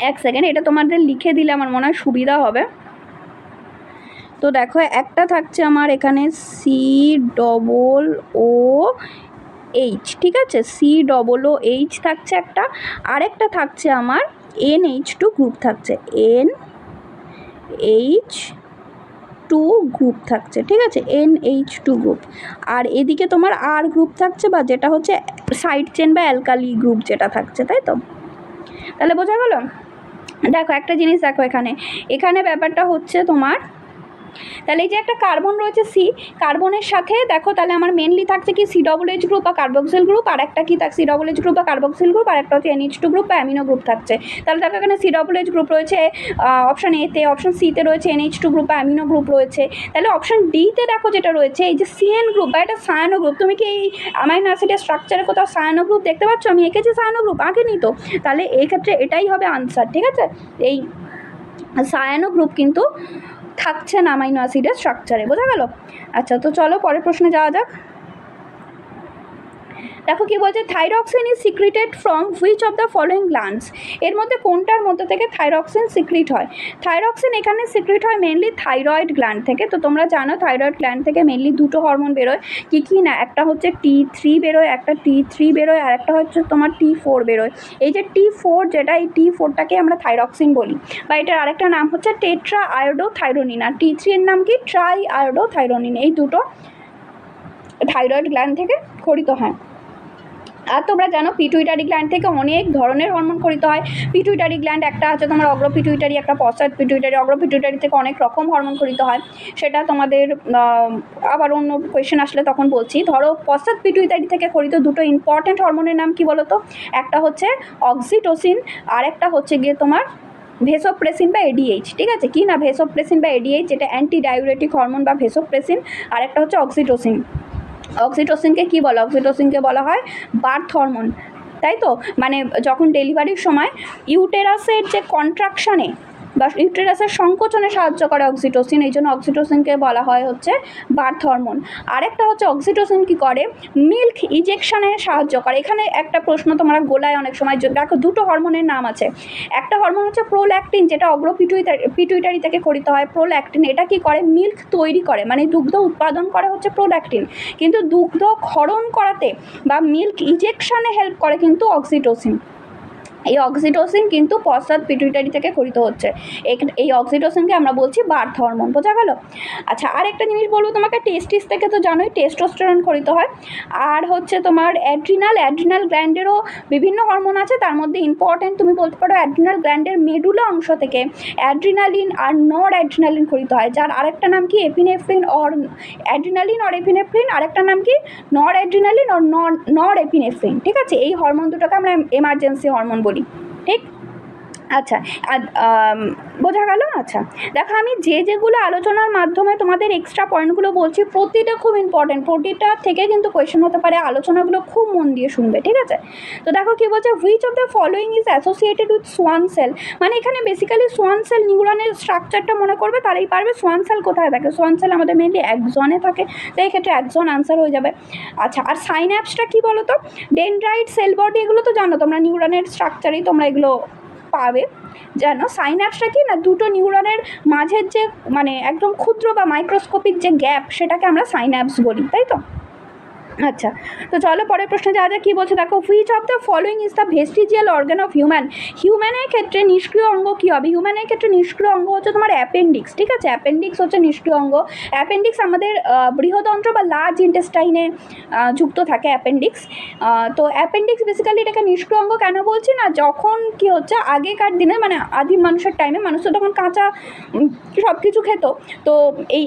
এক সেকেন্ড, এটা তোমাদের লিখে দিলে আমার মনে হয় সুবিধা হবে। তো দেখো একটা থাকছে আমার এখানে COOH, ঠিক আছে, COOH থাকছে একটা। আরেকটা থাকছে আমার NH2 গ্রুপ থাকছে, NH2 গ্রুপ থাকছে, ঠিক আছে, NH2 গ্রুপ। আর এদিকে তোমার R গ্রুপ থাকছে বা যেটা হচ্ছে সাইড চেন বা অ্যালকালি গ্রুপ যেটা থাকছে, তাই তো। তাহলে বোঝা গেল? দেখো একটা জিনিস দেখো এখানে ব্যাপারটা হচ্ছে তোমার, তাহলে এই যে একটা কার্বন রয়েছে সি, কার্বনের সাথে দেখো তাহলে আমার মেনলি থাকছে কি COOH গ্রুপ বা কার্বক্সিল গ্রুপ, আর একটা কি থাকছে COOH গ্রুপ বা কার্বক্সিল গ্রুপ, আর একটা হচ্ছে NH2 গ্রুপ বা অ্যামিনো গ্রুপ থাকছে। তাহলে দেখো এখানে COOH গ্রুপ রয়েছে অপশন এতে, অপশন সিতে রয়েছে NH2 গ্রুপ বা অ্যামিনো গ্রুপ রয়েছে। তাহলে অপশন ডিতে দেখো যেটা রয়েছে এই যে CN গ্রুপ বা এটা সায়ানো গ্রুপ। তুমি কি এই অ্যামাইনো অ্যাসিডের স্ট্রাকচারে কোথাও সায়ানো গ্রুপ দেখতে পাচ্ছ? আমি এঁকেছি সায়ানো গ্রুপ, আঁকেনি তো। তাহলে এই ক্ষেত্রে এটাই হবে আনসার, ঠিক আছে, এই সায়ানো গ্রুপ কিন্তু থাকছে না অ্যামাইনো অ্যাসিডের স্ট্রাকচারে। বোঝা গেল? আচ্ছা, তো চলো পরের প্রশ্নে যাওয়া যাক। দেখো কি বলছে, thyroxine is secreted from which of the following glands. এর মধ্যে কোনটার মধ্যে থেকে থাইরক্সিন সিক্রিট হয়? থাইরক্সিন এখানে সিক্রিট হয় মেনলি থাইরয়েড গ্ল্যান্ড থেকে। তো তোমরা জানো থাইরয়েড গ্ল্যান্ড থেকে মেনলি দুটো হরমোন বেরোয়, কী না, একটা হচ্ছে T3 বেরোয়, একটা T3 বেরোয়, আর একটা হচ্ছে তোমার T4 বেরোয়। এই যে T4 যেটা, এই T4টাকে আমরা থাইরক্সিন বলি, বা এটার আরেকটা নাম হচ্ছে টেট্রা আয়োডোথাইরোনিন। আর T3 এর নাম কি, ট্রাই আয়োডোথাইরোনিন। এই দুটো থাইরয়েড গ্ল্যান্ড থেকে খরিত হয়। আর তোমরা জানো পিটুইটারি গ্ল্যান্ড থেকে অনেক ধরনের হরমোন খরিত হয়। পিটুইটারি গ্ল্যান্ড একটা আছে তোমার অগ্র পিটুইটারি, একটা পশ্চাৎ পিটুইটারি। অগ্র পিটুইটারি থেকে অনেক রকম হরমোন খরিত হয়, সেটা তোমাদের আবার অন্য কোয়েশ্চেন আসলে তখন বলছি। ধরো পশ্চাৎ পিটুইটারি থেকে খরিত দুটো ইম্পর্টেন্ট হরমোনের নাম কি বলো তো? একটা হচ্ছে অক্সিটোসিন, আর একটা হচ্ছে গিয়ে তোমার ভেসোপ্রেসিন বা ADH, ঠিক আছে, কি না, ভেসোপ্রেসিন বা ADH যেটা অ্যান্টি ডায়ুরেটিক হরমোন বা ভেসোপ্রেসিন, আর একটা হচ্ছে অক্সিটোসিন। অক্সিটোসিনকে কী বলে? অক্সিটোসিনকে বলা হয় বার্থ হরমোন, তাই তো। মানে যখন ডেলিভারির সময় ইউটেরাসের যে কন্ট্রাকশানে বা ইউটেরাসের সংকোচনে সাহায্য করে অক্সিটোসিন, এই জন্য অক্সিটোসিনকে বলা হয় হচ্ছে বার্থ হরমোন। আরেকটা হচ্ছে অক্সিটোসিন কী করে, মিল্ক ইজেকশানে সাহায্য করে। এখানে একটা প্রশ্ন তোমরা গোলায় অনেক সময়, দেখো দুটো হরমোনের নাম আছে। একটা হরমোন হচ্ছে প্রোল্যাক্টিন, যেটা অগ্র পিটুইটারি থেকে খরিত হয়। প্রোল্যাক্টিন এটা কি করে, মিল্ক তৈরি করে, মানে দুগ্ধ উৎপাদন করে হচ্ছে প্রোল্যাক্টিন, কিন্তু দুগ্ধ ক্ষরণ করাতে বা মিল্ক ইজেকশানে হেল্প করে কিন্তু অক্সিটোসিন। এই অক্সিটোসিন কিন্তু পশ্চাৎ পিটুইটারি থেকে খরিত হচ্ছে। এই অক্সিটোসিনকে আমরা বলছি বার্থ হরমোন। বোঝা গেল? আচ্ছা, আর একটা জিনিস বলবো তোমাকে, টেস্টিস থেকে তো জানোই টেস্টোস্টেরন খরিত হয়। আর হচ্ছে তোমার অ্যাড্রিনাল গ্ল্যান্ডেরও বিভিন্ন হরমোন আছে, তার মধ্যে ইম্পর্টেন্ট তুমি বলতে পারো অ্যাড্রিনাল গ্ল্যান্ডের মেডুলা অংশ থেকে অ্যাড্রিনালিন আর নর অ্যাড্রিনালিন খরিত হয়, যার আরেকটা নাম কি epinephrine or adrenaline or epinephrine, আরেকটা নাম কি নর অ্যাড্রিনালিন অর নর এপিনেফ্রিন, ঠিক আছে। এই হরমোন দুটোকে আমরা এমার্জেন্সি হরমোন বলি, ঠিক। আচ্ছা, বোঝা গেল? আচ্ছা, দেখো আমি যেগুলো আলোচনার মাধ্যমে তোমাদের এক্সট্রা পয়েন্টগুলো বলছি, প্রতিটা খুব ইম্পর্টেন্ট, প্রতিটা থেকে কিন্তু কোয়েশ্চেন হতে পারে। আলোচনাগুলো খুব মন দিয়ে শুনবে, ঠিক আছে? তো দেখো কী বলছে, which of the following is associated with Schwann cell. মানে এখানে বেসিক্যালি সোয়ান সেল নিউরনের স্ট্রাকচারটা মনে করবে, তারাই পারবে সোয়ান সেল কোথায় থাকে। সোয়ান সেল আমাদের মেনলি অ্যাক্সনে থাকে, তো এই ক্ষেত্রে অ্যাক্সন আনসার হয়ে যাবে। আচ্ছা, আর সাইন্যাপসটা কী বলো তো? ডেনড্রাইট, সেল বডি, এগুলো তো জানো তোমরা, নিউরনের স্ট্রাকচারেই তোমরা এগুলো পাবে। জানো সাইন্যাপসটা কি না, দুটো নিউরনের মাঝের যে মানে একদম ক্ষুদ্র বা মাইক্রোস্কোপিক যে গ্যাপ, সেটাকে আমরা সাইন্যাপস বলি, তাই তো? আচ্ছা, তো চলো পরের প্রশ্নে যা কী বলছে দেখো, which of the following is the vestigial organ of human. হিউম্যানের ক্ষেত্রে নিষ্ক্রিয় অঙ্গ কী হবে? হিউম্যানের ক্ষেত্রে নিষ্ক্রিয় অঙ্গ হচ্ছে তোমার অ্যাপেন্ডিক্স, ঠিক আছে? অ্যাপেন্ডিক্স হচ্ছে নিষ্ক্রিয় অঙ্গ। অ্যাপেন্ডিক্স আমাদের বৃহদন্ত্র বা লার্জ ইন্টেস্টাইনে যুক্ত থাকে অ্যাপেন্ডিক্স। তো অ্যাপেন্ডিক্স বেসিক্যালি এটাকে নিষ্ক্রিয় অঙ্গ কেন বলছি না, যখন কি হচ্ছে আগেকার দিনে মানে আদিম মানুষের টাইমে মানুষ তো তখন কাঁচা সব কিছু খেত, তো এই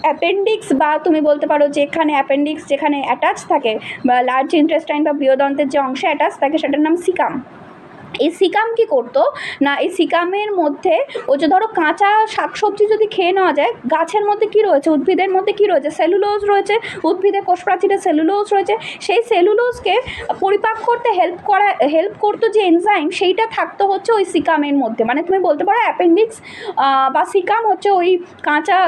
অ্যাপেন্ডিক্স বা তুমি বলতে পারো যেখানে অ্যাপেন্ডিক্স যেখানে অ্যাটাচ থাকে বা লার্জ ইন্টেস্টাইন বা বৃহদন্তের যে অংশে অ্যাটাচ থাকে সেটার নাম সিকাম। এই সিকাম কী করতো না, এই সিকামের মধ্যে ও যে ধরো কাঁচা শাকসবজি যদি খেয়ে নেওয়া যায়, গাছের মধ্যে কী রয়েছে, উদ্ভিদের মধ্যে কী রয়েছে, সেলুলোজ রয়েছে, উদ্ভিদের কোষ প্রাচীরে সেলুলোজ রয়েছে, সেই সেলুলোজকে পরিপাক করতে হেল্প করতো যে এনজাইম, সেইটা থাকতো হচ্ছে ওই সিকামের মধ্যে। মানে তুমি বলতে পারো অ্যাপেন্ডিক্স বা সিকাম হচ্ছে ওই কাঁচা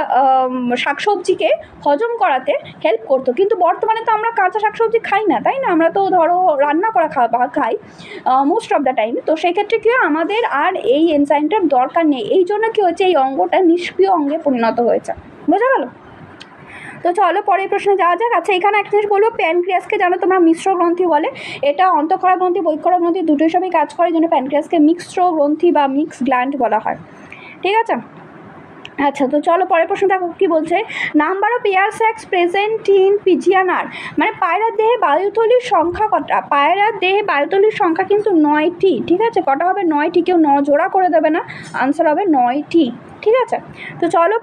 শাকসবজিকে হজম করাতে হেল্প করতো। কিন্তু বর্তমানে তো আমরা কাঁচা শাকসবজি খাই না, তাই না? আমরা তো ধরো রান্না করা খাবার খাই মোস্ট অফ দ্য টাইম। তো সেক্ষেত্রে কী হয়, আমাদের আর এই এনজাইমটার দরকার নেই, এই জন্য কী হচ্ছে, এই অঙ্গটা নিষ্ক্রিয় অঙ্গে পরিণত হয়েছে। বোঝা গেল? তো চলো পরের প্রশ্নে যাওয়া যাক। আচ্ছা, এখানে একটা জিনিস বলবো, প্যানক্রিয়াসকে জানো তোমরা মিশ্র গ্রন্থি বলে। এটা অন্তঃক্ষরা গ্রন্থি, বহিঃক্ষরা গ্রন্থি দুটোই সবই কাজ করে, জন্য প্যানক্রিয়াসকে মিশ্র গ্রন্থি বা মিক্স গ্ল্যান্ড বলা হয়, ঠিক আছে? আচ্ছা, তো চলো পরের প্রশ্ন দেখো কী বলছে, number of air sacs present in pigeon are. মানে পায়রার দেহে বায়ুথলির সংখ্যা কটা? পায়রার দেহে বায়ুথলির সংখ্যা কিন্তু 9টি, ঠিক আছে? কটা হবে? 9টি। কেউ জোড়া করে দেবে না, আনসার হবে 9টি, ঠিক আছে? তো চলো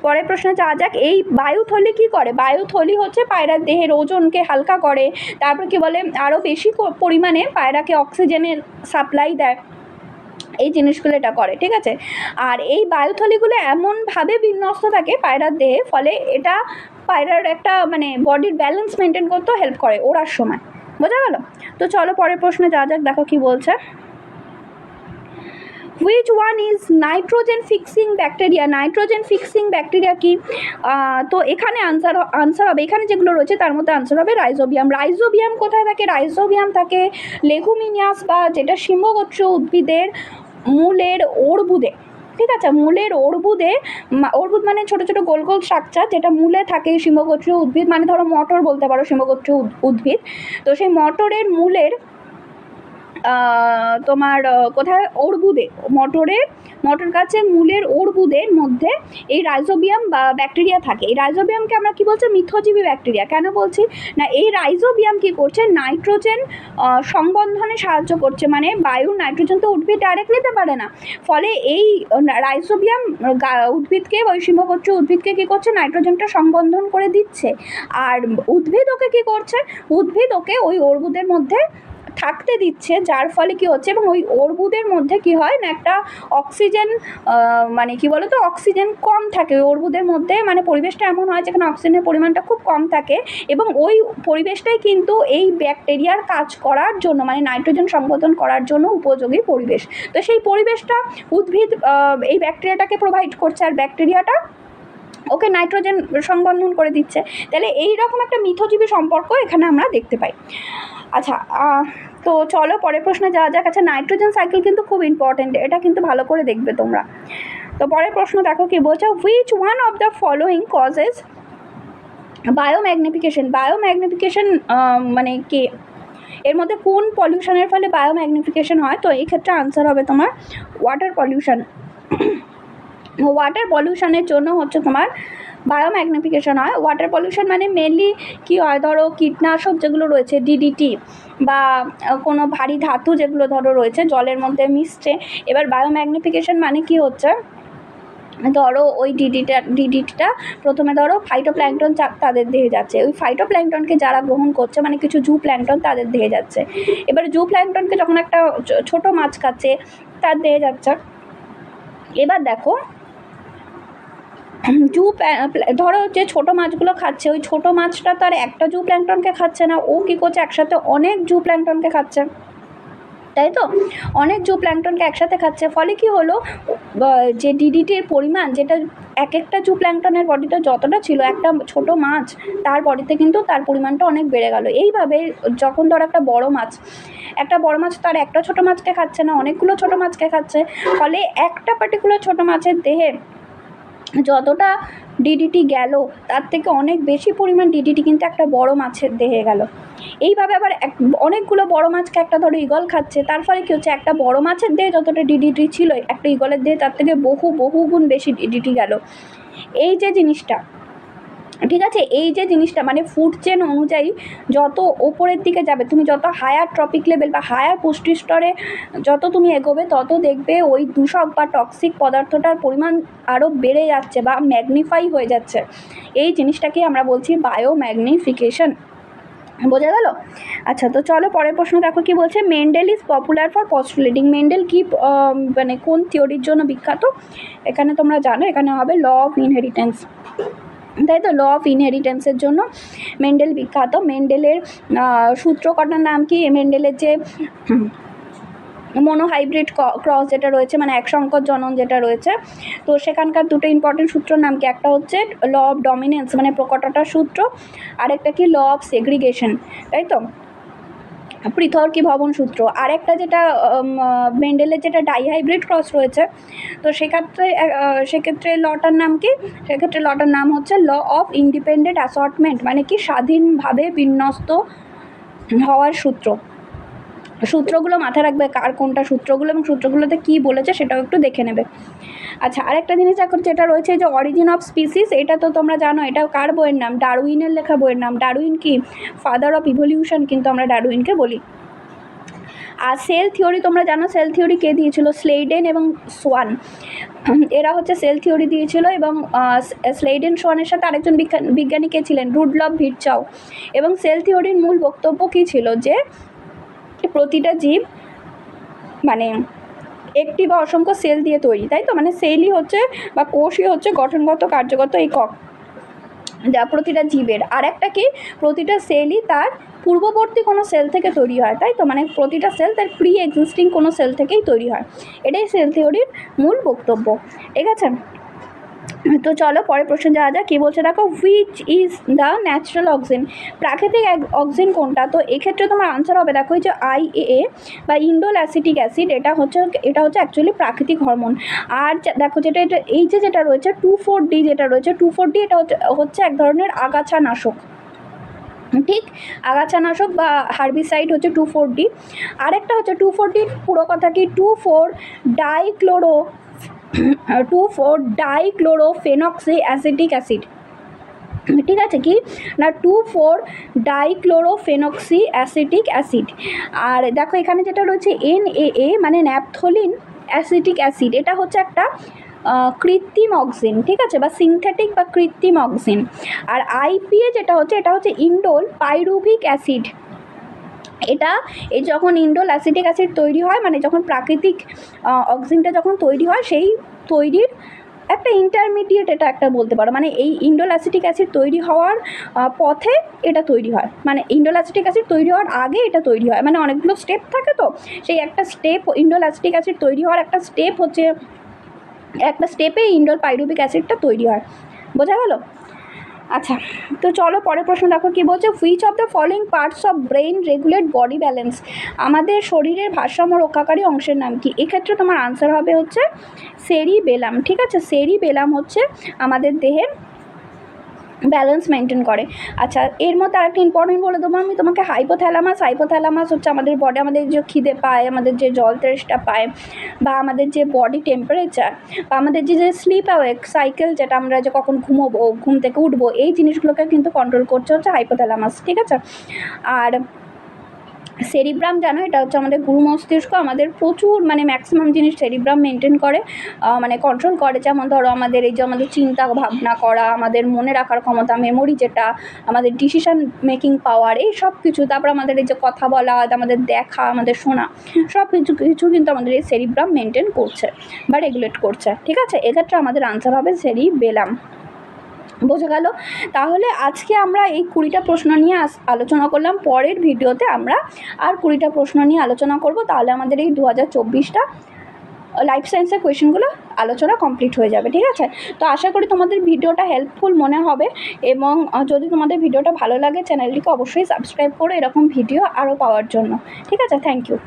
পরের প্রশ্নে যাওয়া যাক। এই বায়ুথলি কী করে? বায়ুথলি হচ্ছে পায়রার দেহের ওজনকে হালকা করে, তারপর কী বলে আরও বেশি পরিমাণে পায়রাকে অক্সিজেনের সাপ্লাই দেয়, এই জিনিসগুলো এটা করে, ঠিক আছে? আর এই বায়ুথলিগুলো এমনভাবে বিন্যস্ত থাকে পায়রার দেহে, ফলে এটা পায়রার একটা মানে বডির ব্যালেন্স মেনটেন করতেও হেল্প করে ওড়ার সময়। বোঝা গেল? তো চলো পরের প্রশ্নে যাওয়া যাক, দেখো কী বলছে, which one is nitrogen fixing bacteria. Nitrogen fixing bacteria কি? তো এখানে আনসার হবে, এখানে যেগুলো রয়েছে তার মধ্যে আনসার হবে রাইজোবিয়াম। রাইজোবিয়াম কোথায় থাকে? রাইজোবিয়াম থাকে লেগুমিনিয়াস বা যেটা শিম্বগোত্রীয় উদ্ভিদের মূলের অর্বুদে, ঠিক আছে? মূলের অর্বুদে, অর্বুদ মানে ছোটো ছোটো গোল গোল স্ট্রাকচার, যেটা মূলে থাকে শিম্বগোত্রীয় উদ্ভিদ, মানে ধরো মটর বলতে পারো শিম্বগোত্রীয় উদ্ভিদ। তো সেই মটরের মূলের তোমার কোথায় অর্বুদে, মটর গাছের মূলের অর্বুদের মধ্যে এই রাইজোবিয়াম বা ব্যাকটেরিয়া থাকে। এই রাইজোবিয়ামকে আমরা কি বলছি? মিথজীবী ব্যাকটেরিয়া। কেন বলছি না, এই রাইজোবিয়াম কি করছে, নাইট্রোজেন সংবন্ধনে সাহায্য করছে। মানে বায়ুর নাইট্রোজেন তো উদ্ভিদ ডাইরেক্ট নিতে পারে না, ফলে এই রাইজোবিয়াম উদ্ভিদকে, ওই শিম্বগোত্রীয় উদ্ভিদকে কী করছে, নাইট্রোজেনটা সংবন্ধন করে দিচ্ছে। আর উদ্ভিদ ওকে কী করছে, উদ্ভিদ ওকে ওই অর্বুদের মধ্যে থাকতে দিচ্ছে, যার ফলে কি হচ্ছে, এবং ওই অর্বুদের মধ্যে কি হয় না, একটা অক্সিজেন মানে কি বলতো, অক্সিজেন কম থাকে ওই অর্বুদের মধ্যে। মানে পরিবেশটা এমন হয় যেখানে অক্সিজেনের পরিমাণটা খুব কম থাকে, এবং ওই পরিবেশটাই কিন্তু এই ব্যাকটেরিয়ার কাজ করার জন্য, মানে নাইট্রোজেন সংবন্ধন করার জন্য উপযোগী পরিবেশ। তো সেই পরিবেশটা উদ্ভিদ এই ব্যাকটেরিয়াটাকে প্রোভাইড করছে, আর ব্যাকটেরিয়াটা ওকে নাইট্রোজেন সংবন্ধন করে দিচ্ছে। তাহলে এই রকম একটা মিথজীবী সম্পর্ক এখানে আমরা দেখতে পাই। আচ্ছা, তো চলো পরের প্রশ্নে যাওয়া যাক। আচ্ছা, নাইট্রোজেন সাইকেল কিন্তু খুব ইম্পর্টেন্ট, এটা কিন্তু ভালো করে দেখবে তোমরা। তো পরের প্রশ্ন দেখো কি বলছে, which one of the following causes biomagnification. Biomagnification মানে কি, এর মধ্যে কোন পলিউশনের ফলে বায়োম্যাগনিফিকেশন হয়? তো এই ক্ষেত্রে আনসার হবে তোমার ওয়াটার পলিউশন। ওয়াটার পলিউশনের জন্য হচ্ছে তোমার বায়োম্যাগনিফিকেশন হয়। ওয়াটার পলিউশন মানে মেনলি কী হয়, ধরো কীটনাশক যেগুলো রয়েছে, ডিডিটি বা কোনো ভারী ধাতু যেগুলো ধরো রয়েছে জলের মধ্যে মিশছে। এবার বায়োম্যাগনিফিকেশন মানে কি হচ্ছে, ধরো ওই ডিডিটিটা প্রথমে ধরো ফাইটোপ্ল্যাঙ্কটন তাদের দেহে যাচ্ছে, ওই ফাইটোপ্ল্যাঙ্কটনকে যারা গ্রহণ করছে মানে কিছু জু প্ল্যাঙ্কটন তাদের দেহে যাচ্ছে। এবার জু প্ল্যাঙ্কটনকে যখন একটা ছোটো মাছ খাচ্ছে তার দেহে যাচ্ছে। এবার দেখো ধরো যে ছোটো মাছগুলো খাচ্ছে, ওই ছোটো মাছটা তো আর একটা জু প্ল্যাঙ্কটনকে খাচ্ছে না, ও কী করছে একসাথে অনেক জু প্ল্যাঙ্কটনকে খাচ্ছে, তাই তো? অনেক জু প্ল্যাঙ্কটনকে একসাথে খাচ্ছে, ফলে কি হলো, যে ডিডিটির পরিমাণ যেটা এক একটা জু প্ল্যাঙ্কটনের বডিতে যতটা ছিল একটা ছোট মাছ তার বডিতে কিন্তু তার পরিমাণটা অনেক বেড়ে গেল। এইভাবে যখন ধর একটা বড় মাছ তার একটা ছোট মাছকে খাচ্ছে না, অনেকগুলো ছোট মাছকে খাচ্ছে, ফলে একটা পার্টিকুলার ছোট মাছের দেহে যতটা ডিডিটি গেল তার থেকে অনেক বেশি পরিমাণ ডিডিটি কিন্তু একটা বড় মাছের দেহে গেল। এইভাবে আবার অনেকগুলো বড় মাছকে একটা ধরো ঈগল খাচ্ছে, তার ফলে কী হচ্ছে, একটা বড় মাছের দেহে যতটা ডিডিটি ছিল একটা ঈগলের দেহে তার থেকে বহু গুণ বেশি ডিডিটি গেল। এই যে জিনিসটা, ঠিক আছে, এই যে জিনিসটা মানে ফুড চেন অনুযায়ী যত ওপরের দিকে যাবে, তুমি যত হায়ার ট্রপিক লেভেল বা হায়ার পুষ্টি স্তরে যত তুমি এগোবে তত দেখবে ওই দূষক বা টক্সিক পদার্থটার পরিমাণ আরও বেড়ে যাচ্ছে বা ম্যাগনিফাই হয়ে যাচ্ছে। এই জিনিসটাকেই আমরা বলছি বায়োম্যাগনিফিকেশন। বোঝা গেল? আচ্ছা, তো চলো পরের প্রশ্ন দেখো কি বলছে। Mendel is popular for postulating. Mendel কি মানে কোন থিওরির জন্য বিখ্যাত? এখানে তোমরা জানো এখানে হবে ল অফ ইনহেরিটেন্স, তাই তো? ল অফ ইনহেরিটেন্সের জন্য মেন্ডেল বিখ্যাত। মেন্ডেলের সূত্রকটার নাম কি? মেন্ডেলের যে মোনোহাইব্রিড ক্রস যেটা রয়েছে মানে এক সংকর জনন যেটা রয়েছে, তো সেখানকার দুটো ইম্পর্টেন্ট সূত্রর নাম কি? একটা হচ্ছে ল অফ ডমিনেন্স মানে প্রকটতার সূত্র, আরেকটা কি? ল অফ সেগ্রিগেশন, তাই তো? পৃথকী ভবন সূত্র। আর একটা যেটা মেন্ডেলের যেটা ডাইহাইব্রিড ক্রস রয়েছে, তো সেক্ষেত্রে লটার নাম কি? সেক্ষেত্রে লটার নাম হচ্ছে ল অফ ইন্ডিপেন্ডেন্ট অ্যাসর্টমেন্ট, মানে কি স্বাধীনভাবে বিন্যস্ত হওয়ার সূত্র। সূত্রগুলো মাথায় রাখবে কার কোনটা সূত্রগুলো এবং সূত্রগুলোতে কী বলেছে সেটাও একটু দেখে নেবে। আচ্ছা, আরেকটা জিনিস এখন যেটা রয়েছে যে অরিজিন অফ স্পিসিস, এটা তো তোমরা জানো, এটা কার বইয়ের নাম? ডারউইনের লেখা বইয়ের নাম। ডারউইন কি ফাদার অফ ইভলিউশন কিন্তু আমরা ডারউইনকে বলি। আর সেল থিওরি তোমরা জানো, সেল থিওরি কে দিয়েছিল? স্লেইডেন এবং সোয়ান, এরা হচ্ছে সেল থিওরি দিয়েছিল। এবং স্লেইডেন সোয়ানের সাথে আরেকজন বিজ্ঞানী কে ছিলেন? রুডলফ ভিরচাউ। এবং সেল থিওরির মূল বক্তব্য কী ছিল? যে প্রতিটা জীব মানে একটি বা অসংখ্য সেল দিয়ে তৈরি, তাই তো? মানে সেলই হচ্ছে বা কোষই হচ্ছে গঠনগত কার্যগত একক যা প্রতিটা জীবের। আর একটা কি? প্রতিটা সেলই তার পূর্ববর্তী কোনো সেল থেকে তৈরি হয়, তাই তো? মানে প্রতিটা সেল তার প্রি এক্সিস্টিং কোনো সেল থেকেই তৈরি হয়। এটাই সেল থিওরির মূল বক্তব্য, ঠিক আছে? তো চলো পরের প্রশ্ন যাওয়া যাক। কী বলছে দেখো, which is the natural oxygen? প্রাকৃতিক অক্সিজেন কোনটা? তো এক্ষেত্রে তোমার আনসার হবে দেখো এই যে IAA বা ইন্ডোল অ্যাসিটিক অ্যাসিড, এটা হচ্ছে অ্যাকচুয়ালি প্রাকৃতিক হরমোন। আর দেখো যেটা রয়েছে 2,4-D যেটা রয়েছে 2,4-D, এটা হচ্ছে এক ধরনের আগাছানাশক, ঠিক? আগাছানাশক বা হার্বিসাইড হচ্ছে 2,4-D। আরেকটা হচ্ছে 2,4-D পুরো কথা কি? 2,4-ডাইক্লোরোফেনক্সি অ্যাসিটিক অ্যাসিড, ঠিক আছে? কি না 2,4-ডাইক্লোরোফেনক্সি অ্যাসিটিক অ্যাসিড। আর দেখো এখানে যেটা রয়েছে NAA মানে ন্যাপথলিন অ্যাসিটিক অ্যাসিড, এটা হচ্ছে একটা কৃত্রিম অক্সিজেন, ঠিক আছে? বা সিনথেটিক বা কৃত্রিম অক্সিজেন। আর IPA যেটা হচ্ছে এটা হচ্ছে ইন্ডোল পাইরুভিক অ্যাসিড। এই যখন ইন্ডোল অ্যাসিটিক অ্যাসিড তৈরি হয় মানে যখন প্রাকৃতিক অক্সিজেনটা যখন তৈরি হয়, সেই তৈরির একটা ইন্টারমিডিয়েট এটা একটা বলতে পারো, মানে এই ইন্ডোল অ্যাসিটিক অ্যাসিড তৈরি হওয়ার পথে এটা তৈরি হয়, মানে ইন্ডোল অ্যাসিটিক অ্যাসিড তৈরি হওয়ার আগে এটা তৈরি হয়, মানে অনেকগুলো স্টেপ থাকে, তো সেই একটা স্টেপ ইন্ডোল অ্যাসিটিক অ্যাসিড তৈরি হওয়ার একটা স্টেপ হচ্ছে একটা স্টেপে ইন্ডোল পাইরুভিক অ্যাসিডটা তৈরি হয়। বোঝা গেল? আচ্ছা, তো চলো পরের প্রশ্ন দেখো কি বলছে। Which of the following parts of brain regulate body balance? আমাদের শরীরের ভারসাম্য রক্ষাকারী অংশের নাম কি? এক্ষেত্রে তোমার আনসার হবে হচ্ছে সেরিবেলাম, ঠিক আছে? সেরিবেলাম হচ্ছে আমাদের দেহের ব্যালেন্স মেনটেন করে। আচ্ছা, এর মধ্যে আরেকটা ইম্পর্টেন্ট বলে দেবো আমি তোমাকে, হাইপোথ্যালামাস হচ্ছে আমাদের বডি, আমাদের যে খিদে পায়, আমাদের যে জল তেষ্টা পায়, বা আমাদের যে বডি টেম্পারেচার, বা আমাদের যে স্লিপ অ্যাওয়েক সাইকেল, যেটা আমরা যে কখন ঘুমোবো, ঘুম থেকে উঠবো, এই জিনিসগুলোকে কিন্তু কন্ট্রোল করছে হচ্ছে হাইপোথ্যালামাস, ঠিক আছে? আর সেরিব্রাম জানো, এটা হচ্ছে আমাদের গুরু মস্তিষ্ক, আমাদের প্রচুর মানে ম্যাক্সিমাম জিনিস সেরিব্রাম মেনটেন করে, মানে কন্ট্রোল করে। যেমন ধরো আমাদের এই যে আমাদের চিন্তা ভাবনা করা, আমাদের মনে রাখার ক্ষমতা, মেমোরি যেটা, আমাদের ডিসিশন মেকিং পাওয়ার, এই সব কিছু। তারপর আমাদের এই যে কথা বলা, আমাদের দেখা, আমাদের শোনা, সব কিছু কিন্তু আমাদের এই সেরিব্রাম মেনটেন করছে বা রেগুলেট করছে। ঠিক আছে, এক্ষেত্রে আমাদের আনসার হবে সেরিবেলাম। বোঝা গেল? তাহলে আজকে আমরা এই 20টা প্রশ্ন নিয়ে আলোচনা করলাম। পরের ভিডিওতে আমরা আর 20টা প্রশ্ন নিয়ে আলোচনা করব। তাহলে আমাদের এই 2024টা লাইফ সায়েন্সের কোয়েশ্চেনগুলো আলোচনা কমপ্লিট হয়ে যাবে। ঠিক আছে, তো আশা করি তোমাদের ভিডিওটা হেল্পফুল মনে হবে, এবং যদি তোমাদের ভিডিওটা ভালো লাগে চ্যানেলটিকে অবশ্যই সাবস্ক্রাইব করো এরকম ভিডিও আরও পাওয়ার জন্য। ঠিক আছে, থ্যাংক ইউ।